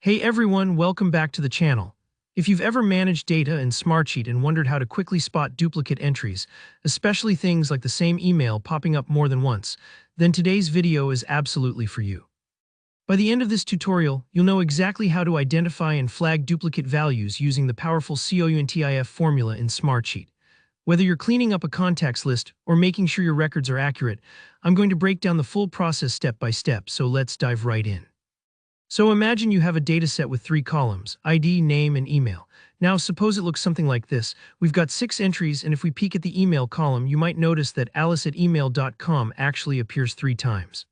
Hey everyone, welcome back to the channel. If you've ever managed data in Smartsheet and wondered how to quickly spot duplicate entries, especially things like the same email popping up more than once, then today's video is absolutely for you. By the end of this tutorial, you'll know exactly how to identify and flag duplicate values using the powerful Countif formula in Smartsheet. Whether you're cleaning up a contacts list or making sure your records are accurate, I'm going to break down the full process step by step, so let's dive right in. So imagine you have a dataset with 3 columns: ID, name, and email. Now suppose it looks something like this. We've got 6 entries, and if we peek at the email column, you might notice that alice@email.com actually appears 3 times.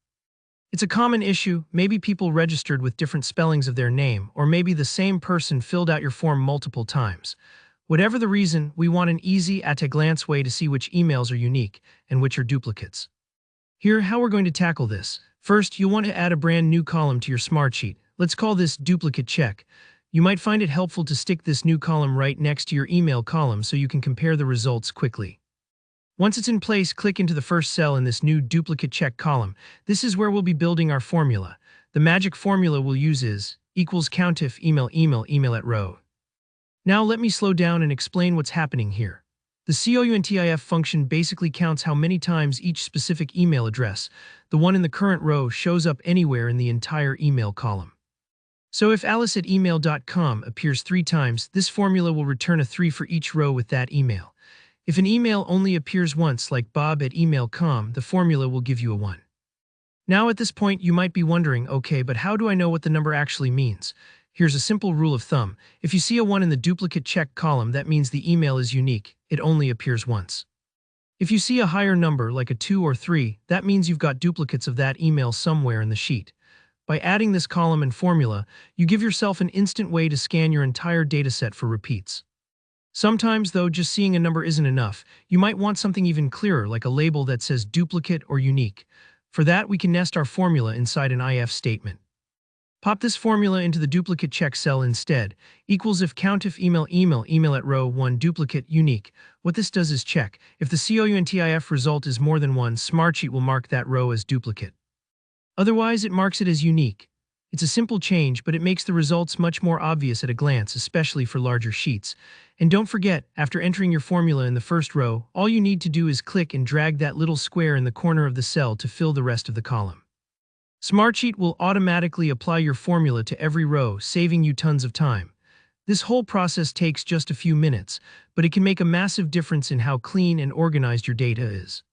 It's a common issue. Maybe people registered with different spellings of their name, or maybe the same person filled out your form multiple times. Whatever the reason, we want an easy, at-a-glance way to see which emails are unique and which are duplicates. Here, how we're going to tackle this. First, you'll want to add a brand new column to your Smartsheet. Let's call this Duplicate Check. You might find it helpful to stick this new column right next to your email column so you can compare the results quickly. Once it's in place, click into the first cell in this new Duplicate Check column. This is where we'll be building our formula. The magic formula we'll use is equals Countif email at row. Now let me slow down and explain what's happening here. The Countif function basically counts how many times each specific email address, the one in the current row, shows up anywhere in the entire email column. So if alice@email.com appears 3 times, this formula will return a 3 for each row with that email. If an email only appears once, like bob@email.com, the formula will give you a 1. Now at this point you might be wondering, okay, but how do I know what the number actually means? Here's a simple rule of thumb. If you see a 1 in the duplicate check column, that means the email is unique. It only appears once. If you see a higher number, like a 2 or 3, that means you've got duplicates of that email somewhere in the sheet. By adding this column and formula, you give yourself an instant way to scan your entire dataset for repeats. Sometimes, though, just seeing a number isn't enough. You might want something even clearer, like a label that says duplicate or unique. For that, we can nest our formula inside an if statement. Pop this formula into the duplicate check cell instead, equals if Countif email at row 1 duplicate unique. What this does is check. If the Countif result is more than 1, Smartsheet will mark that row as duplicate. Otherwise, it marks it as unique. It's a simple change, but it makes the results much more obvious at a glance, especially for larger sheets. And don't forget, after entering your formula in the first row, all you need to do is click and drag that little square in the corner of the cell to fill the rest of the column. Smartsheet will automatically apply your formula to every row, saving you tons of time. This whole process takes just a few minutes, but it can make a massive difference in how clean and organized your data is.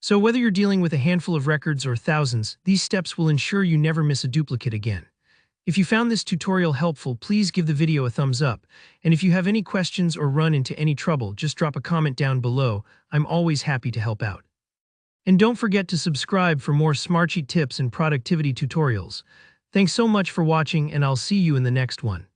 So whether you're dealing with a handful of records or thousands, these steps will ensure you never miss a duplicate again. If you found this tutorial helpful, please give the video a thumbs up. And if you have any questions or run into any trouble, just drop a comment down below. I'm always happy to help out. And don't forget to subscribe for more Smartsheet tips and productivity tutorials. Thanks so much for watching, and I'll see you in the next one.